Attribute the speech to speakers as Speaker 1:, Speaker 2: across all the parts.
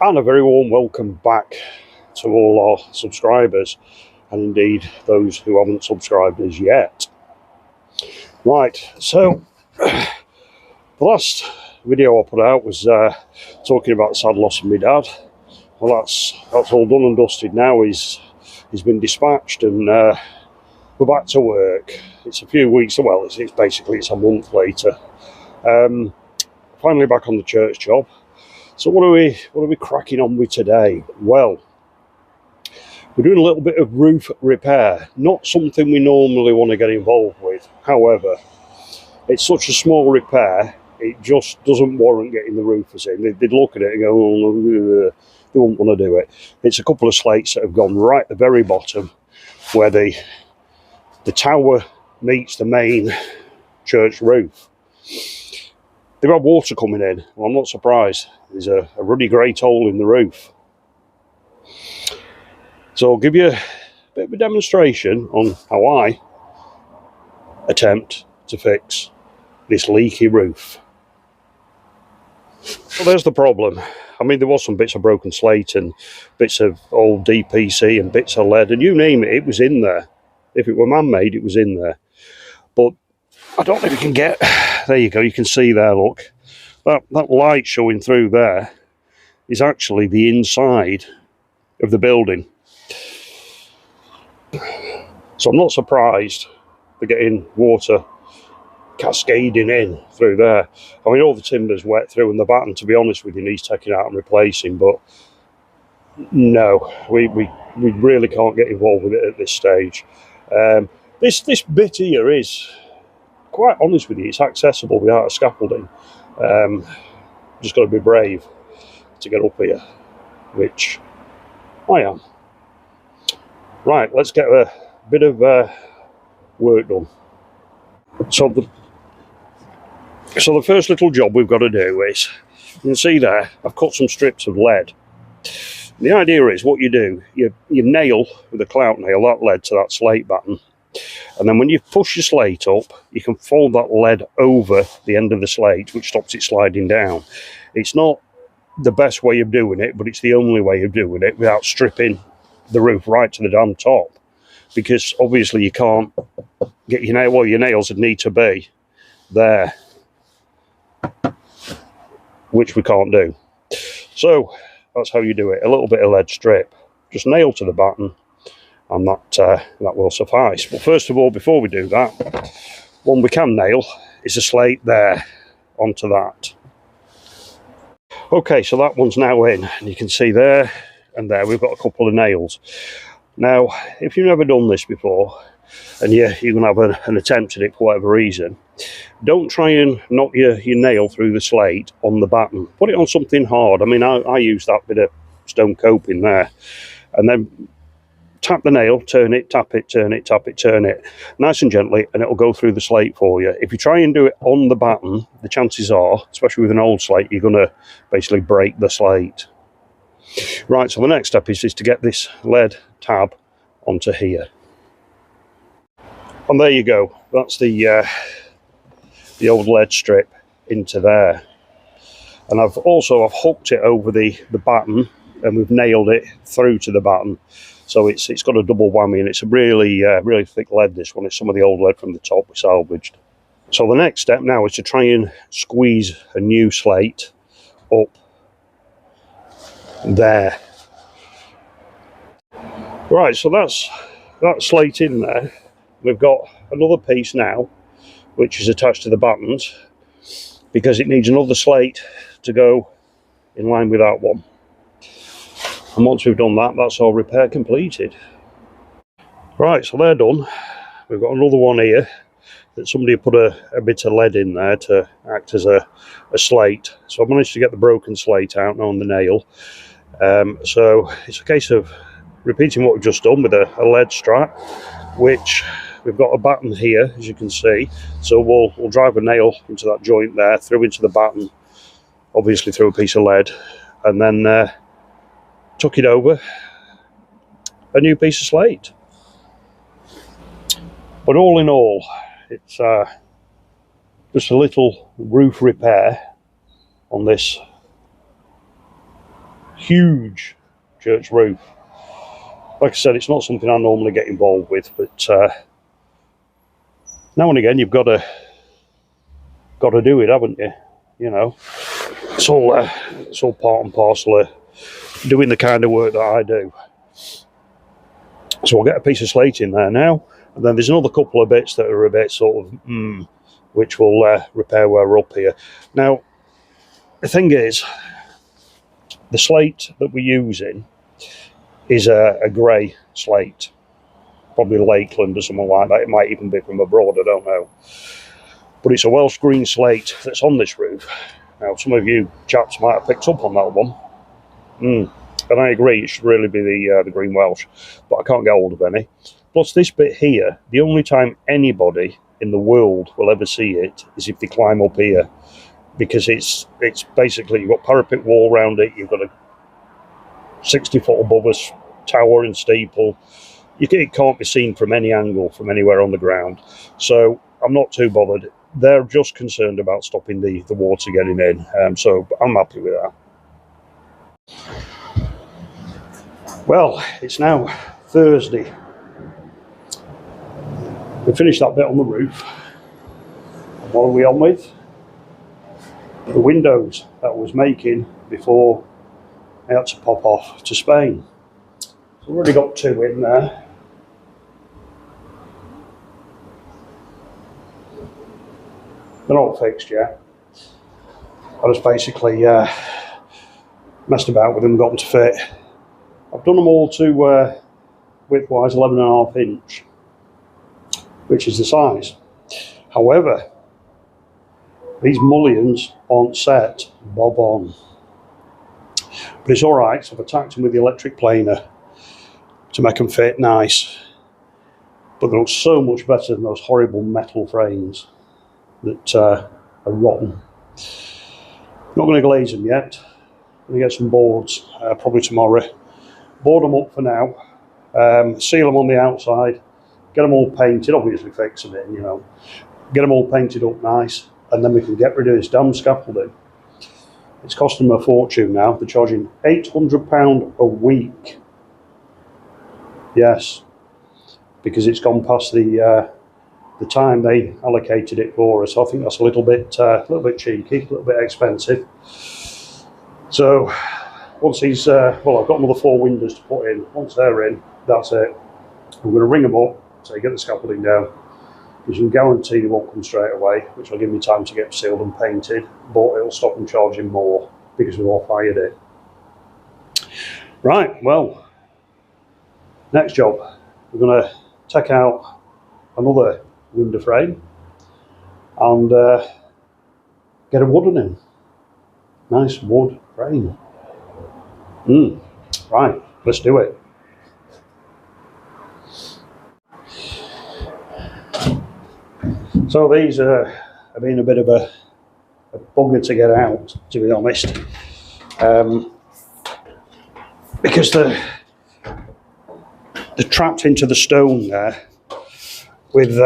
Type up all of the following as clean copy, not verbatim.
Speaker 1: And a very warm welcome back to all our subscribers, and indeed those who haven't subscribed as yet. Right, so the last video I put out was talking about the sad loss of my dad. Well, that's all done and dusted now. He's been dispatched, and we're back to work. It's a few weeks, well, it's basically a month later. Finally back on the church job. So what are we cracking on with today? Well, we're doing a little bit of roof repair. Not something we normally want to get involved with. However, it's such a small repair, it just doesn't warrant getting the roofers in. They'd look at it and go, oh, they won't want to do it. It's a couple of slates that have gone right at the very bottom where the tower meets the main church roof. They've had water coming in. Well, I'm not surprised. There's a ruddy grate hole in the roof. So I'll give you a bit of a demonstration on how I attempt to fix this leaky roof. Well, there's the problem. I mean, there was some bits of broken slate and bits of old DPC and bits of lead, and you name it, it was in there. If it were man-made, it was in there. But I don't know if you can get... There you go, you can see there, look. That light showing through there is actually the inside of the building. So I'm not surprised they're getting water cascading in through there. I mean, all the timber's wet through, and the batten, to be honest with you, needs taking out and replacing, but no, we really can't get involved with it at this stage. This bit here is, quite honest with you, it's accessible without a scaffolding. Just got to be brave to get up here, which I am. Right, let's get a bit of work done. So the first little job we've got to do is, you can see there, I've cut some strips of lead. The idea is what you do, you nail with a clout nail that lead to that slate batten. And then when you push your slate up, you can fold that lead over the end of the slate, which stops it sliding down. It's not the best way of doing it, but it's the only way of doing it without stripping the roof right to the damn top. Because obviously you can't get your nail, well, your nails would need to be there, which we can't do. So that's how you do it. A little bit of lead strip, just nail to the batten, and that will suffice. But first of all, before we do that, one we can nail is a slate there onto that. Okay, so that one's now in, and you can see there and there we've got a couple of nails. Now, if you've never done this before, and you're going to have an attempt at it for whatever reason, don't try and knock your nail through the slate on the batten. Put it on something hard. I mean, I use that bit of stone coping there, and then tap the nail, turn it, tap it, turn it, tap it, turn it, nice and gently, and it'll go through the slate for you. If you try and do it on the batten, the chances are, especially with an old slate, you're going to basically break the slate. Right, so the next step is to get this lead tab onto here. And there you go, that's the old lead strip into there. And I've hooked it over the batten, and we've nailed it through to the batten. So it's got a double whammy, and it's a really thick lead, this one. It's some of the old lead from the top we salvaged. So the next step now is to try and squeeze a new slate up there. Right, so that's that slate in there. We've got another piece now, which is attached to the battens, because it needs another slate to go in line with that one. And once we've done that, that's our repair completed. Right, so they're done. We've got another one here that somebody put a bit of lead in there to act as a slate. So I've managed to get the broken slate out now on the nail. So it's a case of repeating what we've just done with a lead strap, which we've got a batten here, as you can see. So we'll drive a nail into that joint there, through into the batten, obviously through a piece of lead, and then tuck it over a new piece of slate. But all in all, it's just a little roof repair on this huge church roof. Like I said, it's not something I normally get involved with, but now and again you've got to do it, haven't you? You know, it's all part and parcel of doing the kind of work that I do. So I'll get a piece of slate in there now, and then there's another couple of bits that are a bit sort of which will repair where we're up here. Now, the thing is, the slate that we're using is a grey slate, probably Lakeland or something like that. It might even be from abroad, I don't know. But it's a Welsh green slate that's on this roof. Now, some of you chaps might have picked up on that one. And I agree, it should really be the green Welsh, but I can't get hold of any. Plus, this bit here, the only time anybody in the world will ever see it is if they climb up here, because it's basically, you've got parapet wall around it, you've got a 60 foot above us tower and steeple. It can't be seen from any angle from anywhere on the ground, so I'm not too bothered. They're just concerned about stopping the water getting in, so I'm happy with that. Well, it's now Thursday. We finished that bit on the roof. What are we on with? The windows that I was making before I had to pop off to Spain. So I've already got 2 in there. They're not fixed yet. I just basically messed about with them, got them to fit. I've done them all to width-wise 11.5 inch, which is the size. However, these mullions aren't set bob on. But it's alright, so I've attacked them with the electric planer to make them fit nice. But they look so much better than those horrible metal frames that are rotten. Not going to glaze them yet. I'm going to get some boards probably tomorrow. Board them up for now, seal them on the outside, get them all painted, obviously fix them in, you know, get them all painted up nice, and then we can get rid of this damn scaffolding. It's costing them a fortune now. They're charging £800 a week. Yes, because it's gone past the time they allocated it for us. I think that's a little bit cheeky, a little bit expensive. So once these, well, I've got another 4 windows to put in. Once they're in, that's it. I'm going to ring them up, so get the scaffolding down. You can guarantee they won't come straight away, which will give me time to get sealed and painted, but it'll stop them charging more because we've all fired it. Right, well, next job, we're going to take out another window frame and get a wooden in. Nice wood frame. Right, let's do it. So these have been a bit of a bugger to get out, to be honest, because they're trapped into the stone there with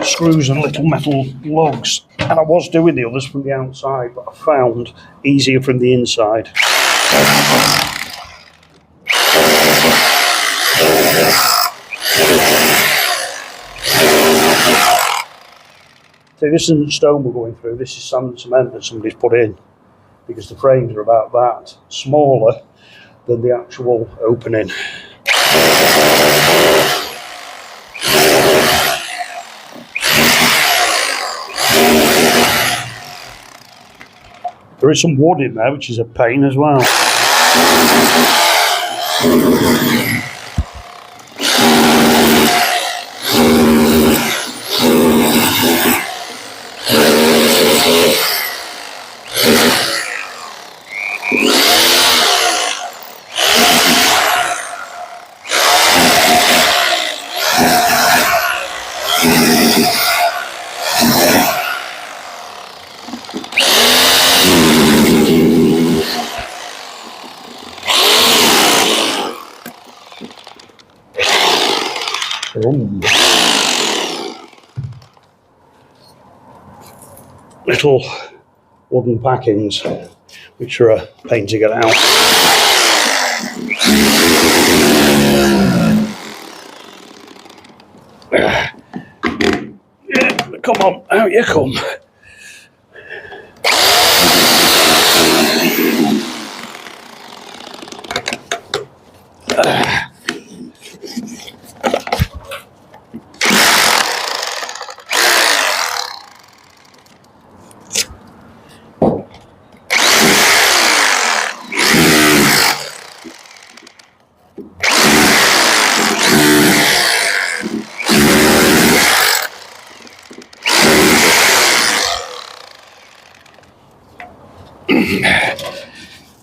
Speaker 1: screws and little metal lugs. And I was doing the others from the outside, but I found easier from the inside. See, this isn't stone we're going through, this is sand and cement that somebody's put in, because the frames are about that smaller than the actual opening. There is some wood in there, which is a pain as well. Little wooden packings, which are a pain to get out. Come on, out you come.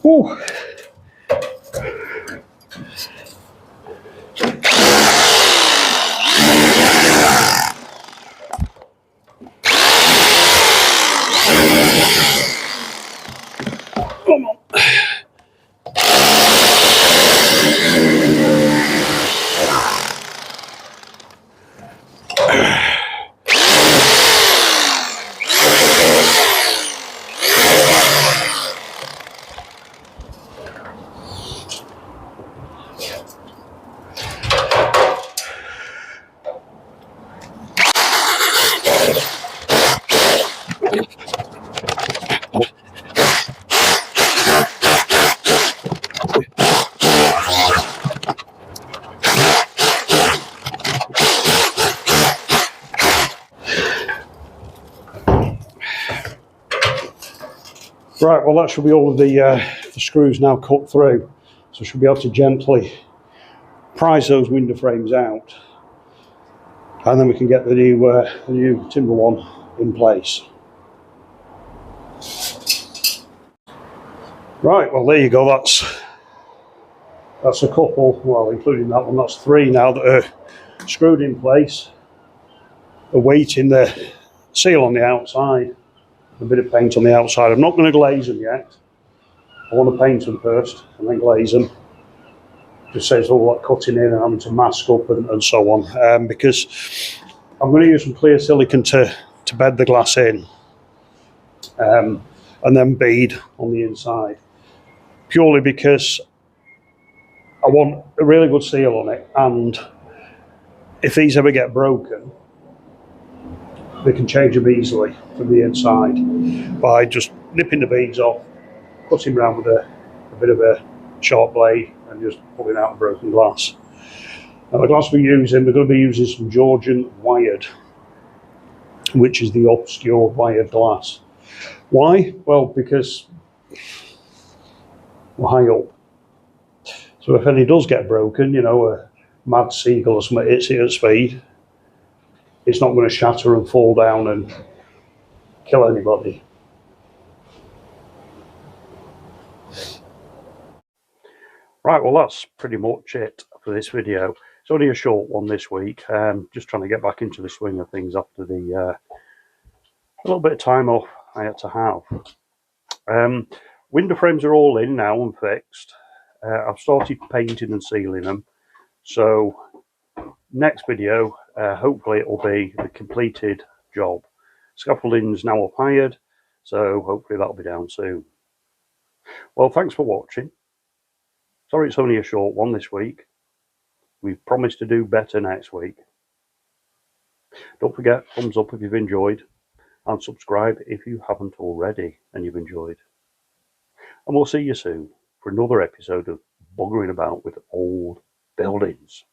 Speaker 1: Ooh. Come on. Right, well that should be all of the screws now cut through. So I should be able to gently prise those window frames out, and then we can get the new timber one in place. Right, well there you go, that's a couple, well including that one, that's three now that are screwed in place, awaiting the seal on the outside, a bit of paint on the outside. I'm not going to glaze them yet. I want to paint them first and then glaze them. Just saves all that cutting in and having to mask up and so on, because I'm going to use some clear silicone to bed the glass in, and then bead on the inside, purely because I want a really good seal on it, and if these ever get broken, they can change them easily from the inside by just nipping the beads off, cutting around with a bit of a sharp blade and just pulling out a broken glass. Now the glass we're going to be using some Georgian wired, which is the obscure wired glass. Why? Well, because we're high up. So if any does get broken, you know, a mad seagull or something hits it at speed, it's not going to shatter and fall down and kill anybody. Right, well that's pretty much it for this video. It's only a short one this week. Just trying to get back into the swing of things after the a little bit of time off I had to have. Window frames are all in now and fixed. I've started painting and sealing them. So next video, hopefully it will be the completed job. Scaffolding's now up hired, so hopefully that'll be down soon. Well, thanks for watching. Sorry it's only a short one this week. We've promised to do better next week. Don't forget, thumbs up if you've enjoyed, and subscribe if you haven't already and you've enjoyed. And we'll see you soon for another episode of buggering about with old buildings.